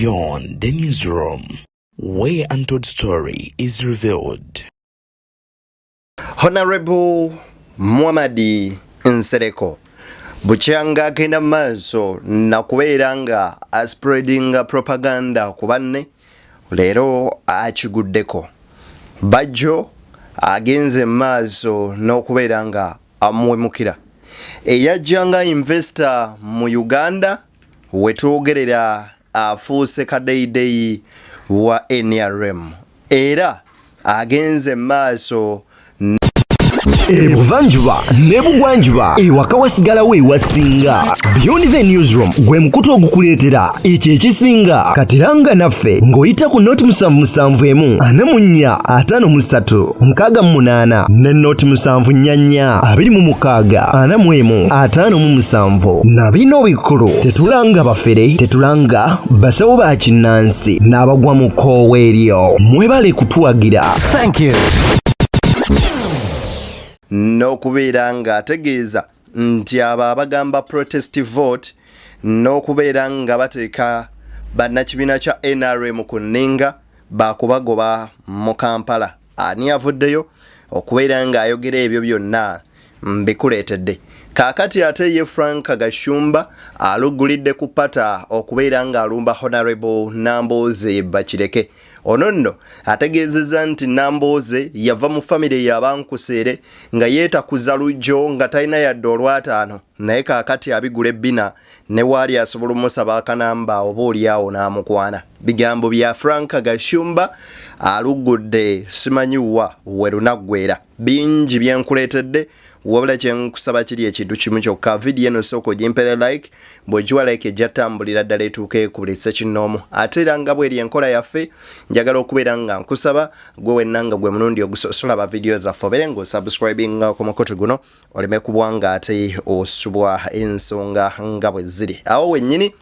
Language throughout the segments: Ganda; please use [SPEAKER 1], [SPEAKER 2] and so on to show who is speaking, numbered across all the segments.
[SPEAKER 1] Beyond the newsroom, where untold story is revealed.
[SPEAKER 2] Honorable Muhammadi Nsereko bukyanga agenda maaso nakubeera nga spreading propaganda ku banne leero akiguddeko. Bajjo agenze maaso n'okubeera nga amuwemukira. Eyajjanga investor mu Uganda wetwogerera afuuse kadeideyi wa NRM era agenze maaso
[SPEAKER 3] Ebuvanjuba nebugwanjuba ewaka wasigalawo ewasinga. Beyond the newsroom gwe mukutu ogukuleetera ekyo ekisinga katiranga naffe ng'oyita ku noti 771 44 58 ne noti 744 26 45 na bino bikulu tetulanga bafere tetulanga basawo ba kinnansi n'abagwa mu koowa eryo mwebale kutuwagira. Thank you.
[SPEAKER 2] N'okubeera nga ategeeza nti abo abagamba protest vote n'okubeera nga bateeka bannakibiina kya NRM ku nninga bakubagoba mu Kampala. Ani avuddeyo okubeera nga ayogera ebyo byonna mbikuleetedde. Kaakati ate ye Frank Gashumba alugulidde ku pata okubeera nga alumba Honorable Nambooze Bakireke. Ono nno ategeezezza nti Nambooze yava mu famire y'abankuseere nga yeetakuza lujjo nga talina yadde olwataano naye kaakati abigula ebbina ne waali asobola omusaba akanamba oba oliawo n'amukwana. Bigambo bya Frank Gashumba alugudde simanyiwa we lunaggweera. Bingi byenkuleetedde wabula kyenkusaba kiri ekintu kimu kyokka. Vidiyo eno sooka gimpere like bw'ogiwa like ejja tambulira ddala etuuka ekubulitse kinnoomu. Ate era nga bw'eri enkola yaffe njagala okubeera nga nkusaba gwe wenna nga gwe mulundi ogusosola ba vidiyo zaffe obeere ng'osubscribinga ku mukutu guno oleme kubwa nga ate osubwa ensonga nga bwe ziri. Awo wennyini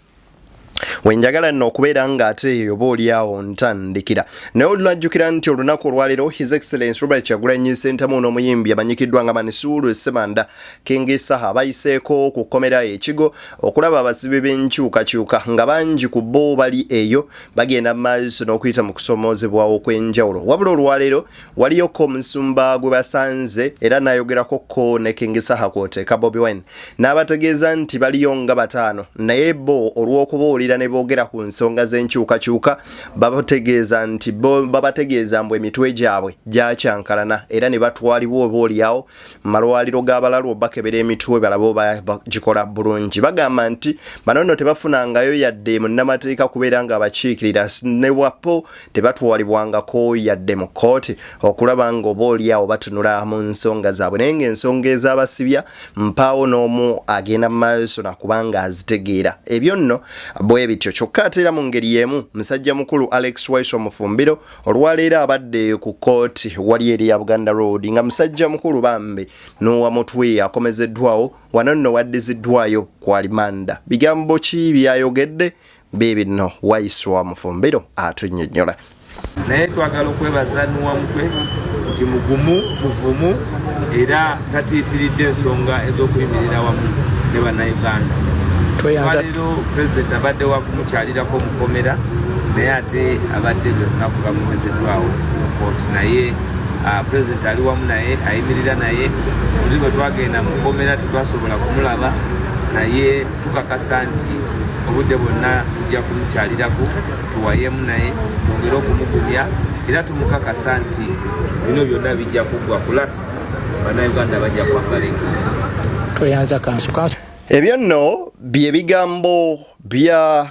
[SPEAKER 2] wenjagala nno okubeera nga ate oba oliawo ntandikira. Naye olunajjukira nti olunaku olwaleero His Excellence Robert Kyagulanyi Ssentamu n'omuyimbi amanyikiddwa nga Manisuulu Ssemanda King Saha bayiseeko ku kkomera ekigo okulaba abasibe b'enkyukakyuka nga bangi ku bo bali eyo bagenda maaso n'okuyita mu kusomoozebwawo kw'enjawulo. Wabula olwaleero waliyoko omusumba gwe basanze era n'ayogerako ko ne King Saha kw'oteeka Bobi Wine n'abategeeza nti baliyo nga bataano naye bo olw'okubuulira ne boogera ku nsonga z'enkyukakyuka babategeeza nti babategeeza mbwe emitwe gyabwe gyakyankalana era ne batwalibwa oba oliawo malwaliro g'abalalu obakebera emitwe balaba oba bagikola bulungi. Bagamba nti bano nno tebafunangayo yadde munnamateeka kubeera nga abakiikirira ne wapo tebatwalibwangako yadde mu kooti okulaba nga oba oliawo batunula mu nsonga zaabwe naye ng'ensonga ez'abasibya mpaawo n'omu agenda mu maaso nakubanga azitegeera. Ebyo nno bwe bityo kyokka ate era mu ngeri y'emu musajja mukulu Alex Waiswa Mufumbiro olwaleero abadde ku kooti wali eri ya Buganda Road nga musajja mukulu bambi n'owa mutwe akomezeddwawo wano nno waddiziddwayo ku alimanda. Bigambo ki byayogedde beebi nno Waiswa Mufumbiro atunnyonnyola.
[SPEAKER 4] Naye twagala okwebaza n'owa mutwe nti mugumu muvumu era tatiitiridde ensonga ez'okuyimirira wamu ne bannayuganda. Leero President abadde wakumukyalirako mukomera naye ate abadde lunaku bamumezeddwawo mu kooti naye President ali wamu naye ayimirira naye oli bwe twagenda mukomera tetwasobola kumulaba naye tukakasa nti obudde bwonna tujja kumukyalirako tuwayemu naye twongere okumugumya era tumukakasa nti bino byonna bijja kuggwa ku last bannayuganda bajja kwambala enkutu.
[SPEAKER 2] Ebyo nno bye bigambo bya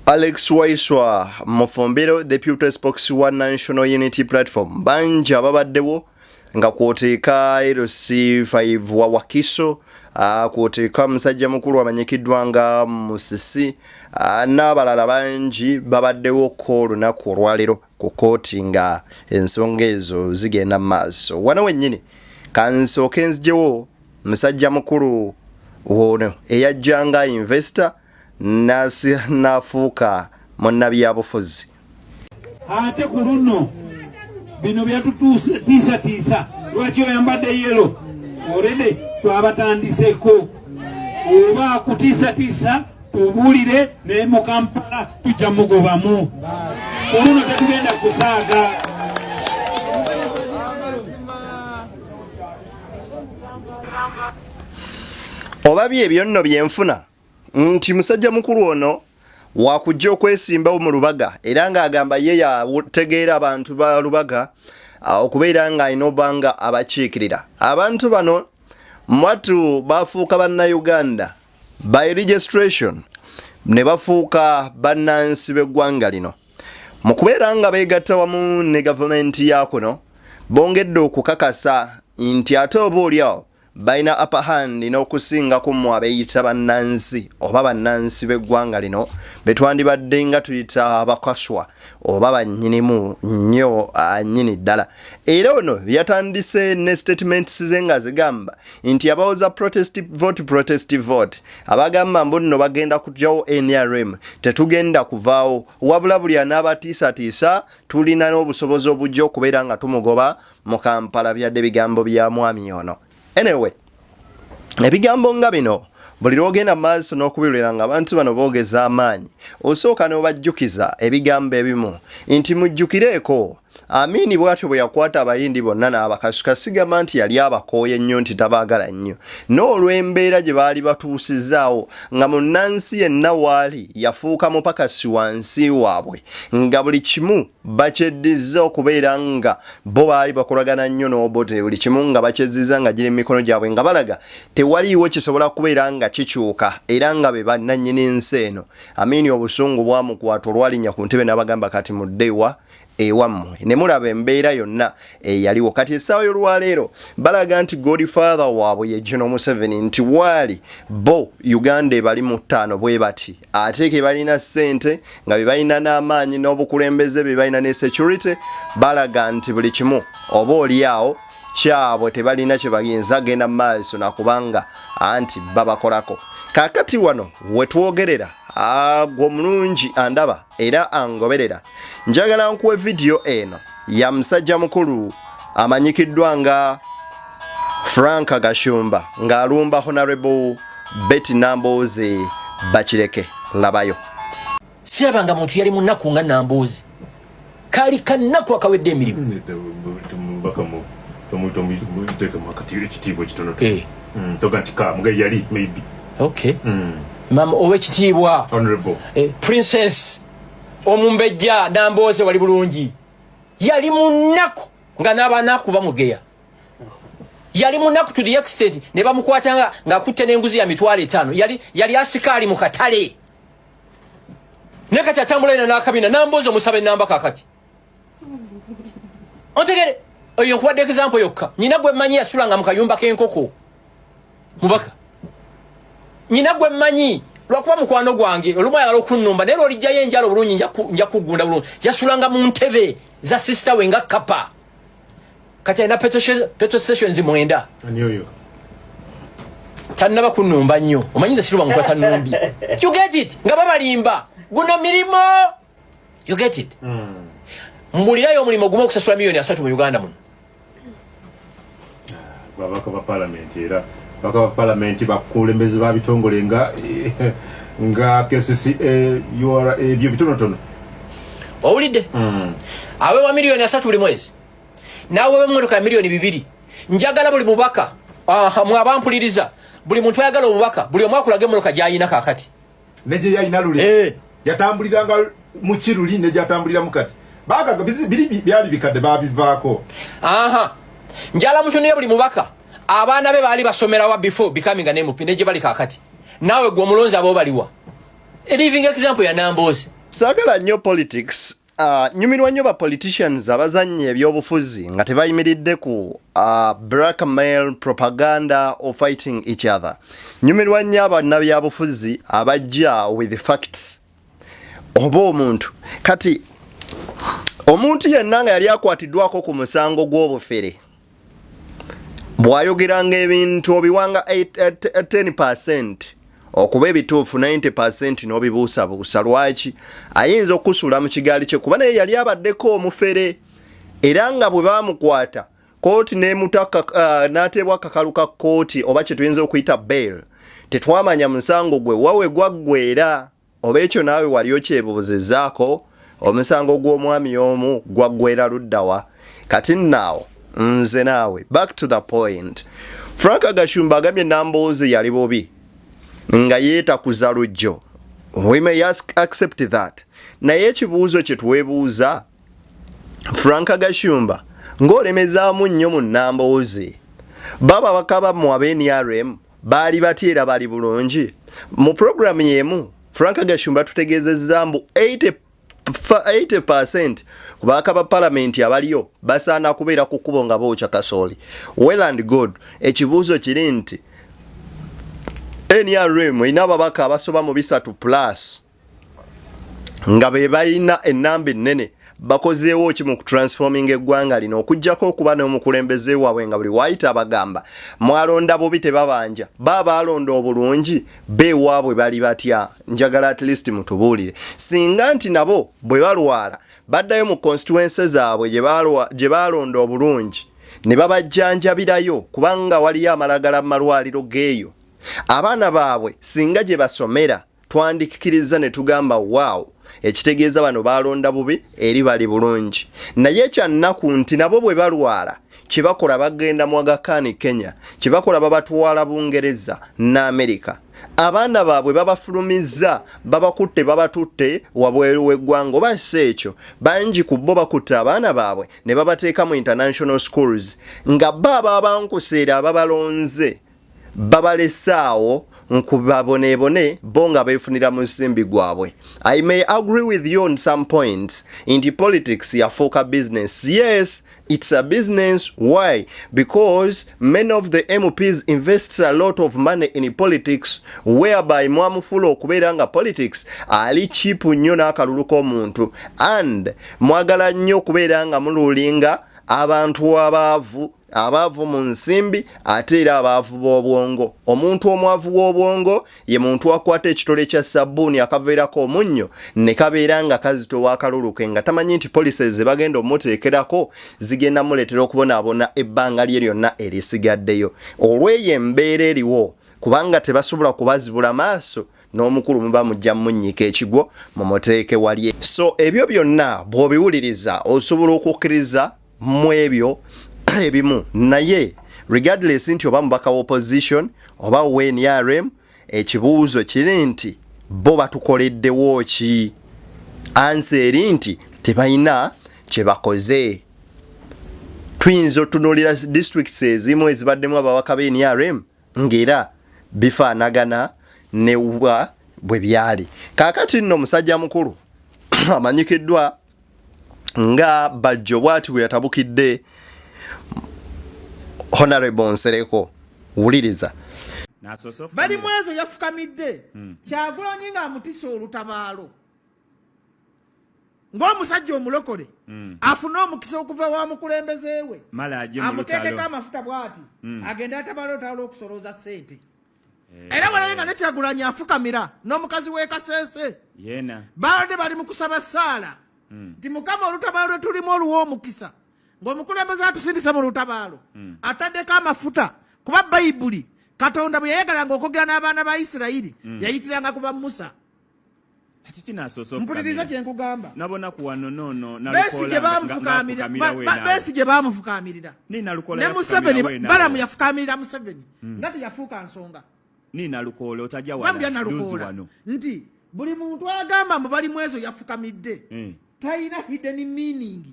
[SPEAKER 2] Alex Waiswa Mufumbiro, Deputy Spokesman National Unity Platform. Banji ababaddewo nga kwoteeka LC5 wa Wakiso, kwoteeka musajja mukulu amanyikiddwa nga Musisi, n'abalala bangi babaddewo ko olunaku olwaleero ku kooti nga ensonga ezo zigenda mu maaso. Wano wennyini kansooke nzijewo musajja mukulu wono eyajjanga investor nafuuka munnabyabufuzi.
[SPEAKER 5] Ate ku luno bino byatutuutiisa lwaki oyambadde yelo orede twabatandiseko oba kutiisatiisa tubuulire ne mu Kampala tujja mugobamu oluno tetugenda kusaaga.
[SPEAKER 2] Olabye ebyo nno byenfuna nti musajja mukulu ono wakujja okwesimbawo mu Lubaga era ng'agamba ye yategeera abantu ba Lubaga okubeera ng'alina obanga abakiikirira. Abantu bano mwatu bafuuka bannayuganda by registration ne bafuuka bannansi b'eggwanga lino. Mu kubeera nga beegatta wamu ne gavumenti ya kuno bongedde okukakasa nti ate oboolyawo balina upper hand n'okusinga ku mmwe abeeyita bannansi oba bannansi b'eggwanga lino betwandibadde nga tuyita abakaswa oba bannyinimu nnyo nnyini ddala. Era ono yatandise ne statements ze nga zigamba nti abawoza protest vote abagamba mbu nno bagenda kugyawo NRM tetugenda kuvaawo wabula buli anaabatiisatiisa tulina n'obusobozi obujja okubeera nga tumugoba mu Kampala. Byadde bigambo bya mwami ono. Anyway, ebigambo nga bino buli lwogenda maaso n'okubirira nga abantu bano boogeza amaanyi osooka n'obajjukiza ebigambo ebimu nti mujjukireeko Amini bwatyo bwe yakwata abayindi bonna n'abakasuka sigamba nti yali abakooye nnyo nti tabaagala nnyo n'olw'embeera gye baali batuusizaawo nga munnansi yenna waali yafuuka mupakasi wansi waabwe nga buli kimu bakyeddiza okubeera nga bo baali bakolagana nnyo n'obote buli kimu nga bakyezziza nga giri mu mikono gyabwe nga balaga tewaliiwo kisobola kubeera nga kikyuka era nga be bannannyini nsi eno. Amini obusungu bwamukwata olwalinnya ku ntebe n'abagamba kati muddeewa ewammwe ne mulaba embeera yonna eyaliwo kati essaawa y'olwaleero balaga nti Godfather waabwe ye General Museveni nti waali bo Uganda ebali mu ttaano bwe bati ate ke balina ssente nga be balina n'amaanyi n'obukulembeze be balina ne security balaga nti buli kimu oba oliawo kyabwe tebalina kye bayinza genda mu maaso nakubanga anti babakolako. Kakati wano wetwogerera gwe mulungi andaba era angoberera njagala nkuwe video eno ya musajja mukulu amanyikiddwa nga Frank Gashumba ng'alumba Honorable Betty Nambooze Bakireke. Labayo.
[SPEAKER 6] Sirabanga muntu yali munnaku nga Nambooze kali kannaku akawedde emirimu okay. Mama owekitiibwa
[SPEAKER 7] Honorable
[SPEAKER 6] Princess omumbejja Nambooze wali bulungi yali munnaku nga n'abanaku bamugeya yali munnaku to the extent ne bamukwatanga ng'akutte n'enguzi ya mitwalo 5 yali asikaali mu katale ne kati atambula ina n'akabina Nambooze omusabe namba kakati ontegere oyo nkuwadde example yokka nyina gwe mmanyi yasulanga mu kayumba k'enkoko mubaka nyina gwe mmanyi lwakuba mukwano gwange olumu ayagala okunnumba naye lw'olijjayo enjala obulungi nja kuggunda bulungi yasulanga mu ntebe za sister we nga kapa kati alina petrol stations 9 tannaba kunnumba nnyo omanyi nze siruba nkuba tannumbi you get it nga babalimba guno mirimo you get it mbulirayo omulimu gumu okusasula miliyoni 3 mu Uganda muno
[SPEAKER 7] babaka ba parliament era baka parliament bakulembeze babitongole nga KCC UR ebyo bitonotono
[SPEAKER 6] owulidde awe wa miliyoni 3 buli mwezi nawe we mmotoka miliyoni 2 njagala buli mubaka mwabampuliriza buli muntu ayagala obubaka buli omwaka kulage mmotoka gyayina kakati
[SPEAKER 7] neje yayina lule yatambuliranga mu kiruli neje atambulira mukati bagaga byali bikadde babivaako
[SPEAKER 6] njala mutunire buli mubaka abaana be baali basomera wa before becoming an MP neje bali kakati nawe gwe omulonzi abo baliwa a living example ya Nambooze.
[SPEAKER 2] Sagala nnyo politics nyumirwa nnyo ba politicians abazannya ebyobufuzi nga tebayimiridde ku blackmail propaganda or fighting each other. Nyumirwa nnyo abannabyabufuzi abajja with facts oba omuntu kati omuntu yenna nga yali akwatiddwako ku musango gw'obufere bw'ayogeranga ebintu obiwanga 10% okuba ebituufu 90% n'obibuusabuusa lwaki ayinza okusula mu kigaali kye kuba naye yali abaddeko omufere era nga bwe baamukwata kooti n'emutaka n'ateebwa akakaluka kooti oba kye tuyinza okuyita bail tetwamanya musango gwe wawe gwaggweera oba ekyo naawe wali okyebuuzizaako omusango gw'omwami omu gwaggweera luddawa kati naawo nze naawe back to the point Frank Gashumba agambye Nambooze yali bubi nga yeetakuza lujjo we may accept that naye ekibuuzo kye twebuuza Frank Gashumba ng'olemezaamu nnyo mu Nambooze baba bakaba mu NRM baali batera bali bulungi mu program yemu Frank Gashumba tutegeezezza mbu 80% kubaka ba parliament abaliyo basaana kubeera ku kubo nga bookya kasooli well and good ekibuuzo kiri nti NRM ina babaka abasoba mu 3+ nga be balina ennamba ennene bakozeewo ki mu transforming eggwanga lino okujjako okuba n'omukulembeze waabwe nga buli waayita abagamba mwalonda bubi tebabanja baba alonda obulungi beewaabwe bali batya njagala at least mutubuulire singa nti nabo bwe balwala baddayo mu constituency zaabwe gye balonda obulungi ne babajjanjabirayo kubanga waliyo amalagala mu malwaliro geeyo abaana baabwe singa gye basomera twandikikiriza ne tugamba wow ekitegeeza bano balonda bubi eri bali bulungi naye kyannaku nti nabo bwe balwala kibakola bagenda mu Agakani Kenya kibakola babatwala Bungereza na Amerika abaana baabwe babafulumizza babakutte babatutte wabweru w'eggwanga oba si ekyo bangi ku bo bakutte abaana baabwe ne babateeka mu international schools nga baba abankuseera ababalonze babalesaawo nkubaboneebone bo nga beefunira mu nsimbi gwabwe. I may agree with you on some points. In the politics yafuuka business. Yes, it's a business. Why? Because many of the MPs invest a lot of money in politics whereby mwamufula okubeera nga politics ali cheap nnyo n'akalulu k'omuntu and mwagala nnyo okubeera nga mululinga abantu abaavu mu nsimbi ate era abaavu b'obwongo. Omuntu omwavu w'obwongo ye muntu akwata ekitole kya sabbuuni akaveerako omunnyo ne kabeera nga kazitowa akalulu ke nga tamanyi nti policies ze bagenda omuteekerako zigenda muleetera okubonaabona ebbanga lye lyonna erisigaddeyo. Olw'eyo embeera eriwo kubanga tebasobola kubazibula maaso n'omukulu muba mujja munnyika ekigwo mumuteeke wali. So ebyo byonna bw'obiwuliriza osobola okukkiriza mu ebyo ebimu naye regardless nti oba mubaka wa opposition oba NRM ekibuuzo kiri nti bo batukoleddewo ki? Answer eri nti tebalina kye bakoze. Tuyinza otunuulira districts ezimu ezibaddemu ababaka ba NRM ng'era bifaanagana ne bwe byali. Kaakati nno musajja mukulu amanyikiddwa nga Bajjo bw'ati bwe yatabukidde Honorable Nsereko wuliriza
[SPEAKER 8] bali mwezo yafukamidde Kyagulanyi nga amutisa olutabaalo ng'omusajja omulokole afuna omukisa okuva wa mukulembeze we amuteekeko amafuta bw'ati agenda atabaalo olutabaalo okusolooza ssente era walaye nga ne Kyagulanyi afukamira n'omukazi w'e Kasese baadde bali mu kusaba ssaala nti Mukama olutabaalo lwe tulimu oluwa omukisa ng'omukulembeze atusindisa mu lutabaalo ataddeko amafuta kuba Bayibuli Katonda bwe yayagalanga okwogera n'abaana ba Isirayiri yayitiranga kuba Musa. Mpuliriza kye nkugamba Besigye bamufukaamirira ne Museveni Balamu yafukaamirira Museveni nga teyafuuka nsonga nti buli muntu agamba mbu bali mwezo yafukamidde talina hidden meaning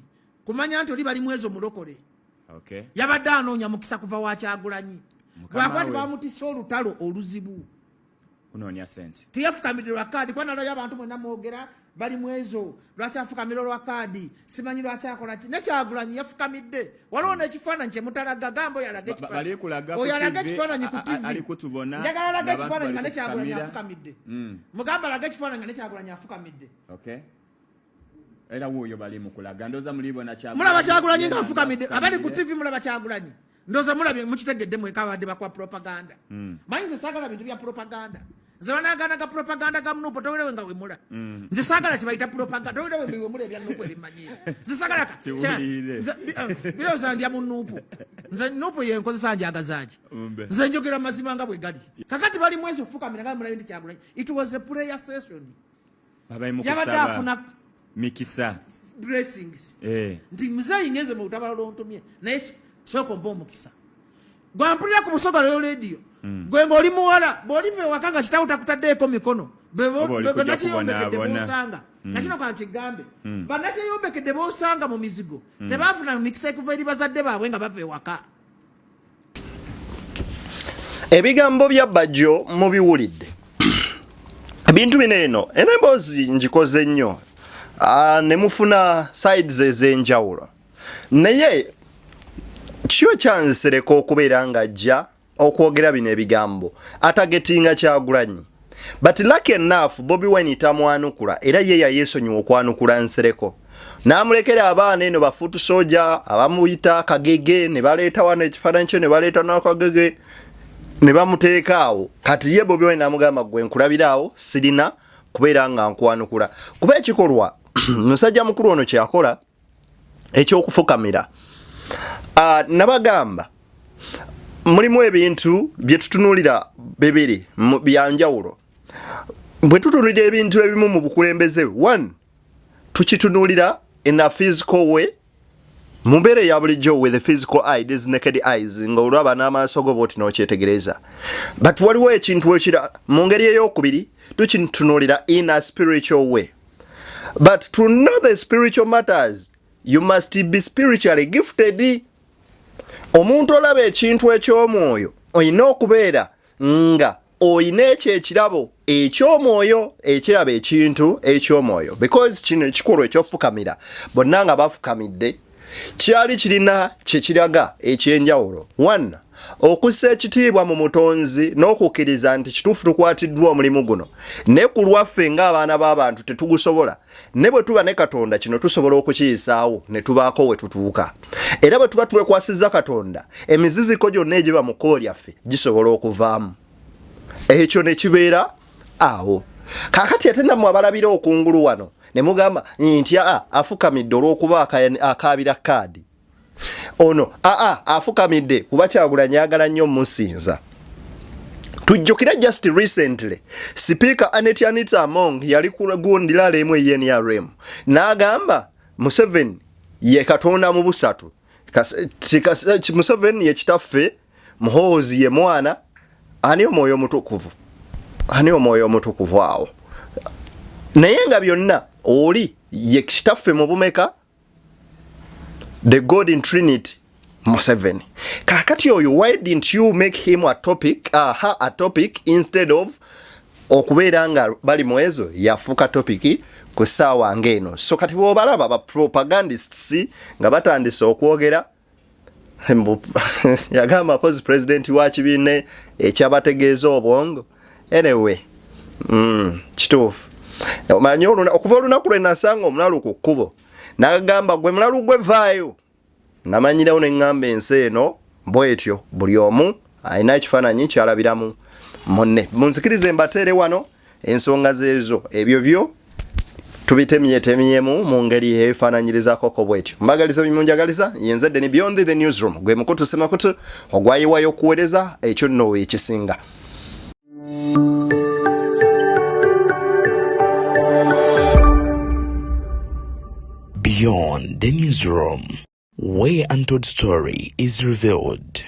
[SPEAKER 8] kumanya nti oli bali mwezo mulokole yabadde anoonya mukisa kuva wa Kyagulanyi bwakwati bamutisa olutalo oluzibu teyafukamidde lwa kaadi kuba nalayo abantu mwena mwogera bali mwezo lwaki afukamira lwa kaadi simanyi lwaki akola ki ne Kyagulanyi yafukamidde waliwo n'ekifaananyi kye mutalaga gamba oyo alage ekifaananyi ku TV njagala alage ekifaananyi nga ne Kyagulanyi afukamidde mugamba alage ekifaananyi nga ne Kyagulanyi afukamidde
[SPEAKER 9] era wuyo bali mukulaga ndoza mulibona
[SPEAKER 8] mulaba Kyagulanyi nga afukamidde abali ku TV mulaba Kyagulanyi ndoza mulabye mukitegedde mwekabadde bakwa propaganda manyi ze saagala bintu bya propaganda nze banaganaga propaganda ga Nuupu towerewe nga wemula nze sagala kibayita propaganda towerewe wemula ebya Nuupu ebimanyira nze sagala birowooza ndya mu Nuupu nze Nuupu yenkozesa njagazaaki nze njogera mazima nga bwe gali kakati bali mwezi okufukamira nga mulabe ndi Kyagulanyi it was a prayer session yabadde afuna
[SPEAKER 9] mikisa
[SPEAKER 8] blessings nti muzeeyi ngeze mu lutabalo lwontumye naye sooka omba omukisa gwampulira ku musoga lweyo lediyo gwe ng'oli muwala bw'oliva ewaka nga kitawo takutaddeeko mikono bannakiyombekedde b'osanga nakino kankigambe bannakiyombekedde b'osanga mu mizigo tebaafuna mikisa ekuva eri bazadde baabwe nga bava ewaka.
[SPEAKER 2] Ebigambo bya Bajjo mubiwulidde ebintu bino eno emboozi njikoze nnyo ne mufuna sides ez'enjawulo naye kyo kyansereka okubeera nga ajja okwogera bino ebigambo atagetinga Kyagulanyi but lucky enough Bobi Wine tamwanukula era ye yayesonyiwa okwanukula Nsereko n'amulekera abaana eno bafutu soja abamuyita Kagege ne baleeta wano ekifaananyi kye ne baleeta n'Akagege ne bamuteekaawo kati ye Bobi Wine n'amugamba gwe nkulabiraawo sirina kubeera nga nkwanukula kuba ekikolwa musajja mukulu ono kyakola ekyokufukamira nabagamba mulimu ebintu bye tutunulira bibiri byanjawulo bwe tutunulira ebintu ebimu mu bukulembeze one tukitunulira in a physical way mumbeere ya bulijjo with the physical eye these naked eyes nga olwaba n'amaaso go bwoti n'okyetegereza but waliwo ekintu ekira mu ngeri ey'okubiri tukitunulira in a spiritual way but to know the spiritual matters you must be spiritually gifted. Omuntu olaba ekintu eky'omwoyo oyina okubeera nga oyina ekyo ekirabo eky'omwoyo ekiraba ekintu eky'omwoyo because kino ekikolwa ekyofukamira bonna nga bafukamidde kyali kirina kyekiraga ekyenjawulo one okussa ekitiibwa mu mutonzi n'okukkiriza nti kituufu tukwatiddwa omulimu guno ne ku lwaffe ng'abaana b'abantu tetugusobola ne bwe tuba ne Katonda kino tusobola okukiyisaawo ne tubaako we tutuuka era bwe tuba twekwasizza Katonda emiziziko gyonna egiba mu kkubo lyaffe gisobola okuvaamu ekyo ne kibeera awo kaakati ate nammwe abalabira okungulu wano ne mugamba nti afukamidde olw'okuba akaabira kaadi ono afukamidde kuba Kyagulanyi ayagala nnyo musinza. Tujjukira just recently Speaker Anet Anita Among yali kugundira lemu NRM n'agamba Museveni ye Katonda mu busatu Museveni ye kitaffe Muhoozi ye mwana ani omwoyo omutukuvu awo naye nga byonna oli ye kitaffe mu bumeka the God in Trinity Museveni. Kakati oyo, why didn't you make him a topic, her a topic instead of okubeera nga bali mwezo yafuka topic ku ssaawa ng'eno. So kati bw'obalaba ba propagandists nga batandise okwogera yagamba pozi president wa kibiine ekyabategeeza obwongo. Anyway, kituufu. Omanyi okuva olunaku lwe nasanga omulalu ku kkubo n'agamba gwe mulalu gwe vaayo namanyirawo ne ŋŋamba ensi eno bwetyo buli omu alina ekifaananyi kyalabiramu munne. Munzikirize mbateere wano ensonga zeezo ebyo byo tubitemyetemyemu mu ngeri ebifaananyirizako bwetyo. Mbagaliza bimunjagaliza yenze Deni Beyond the Newsroom gwe mukutu semakutu ogwayiwayo okuweereza ekyo nno ekisinga.
[SPEAKER 1] Beyond the Newsroom, where untold story is revealed.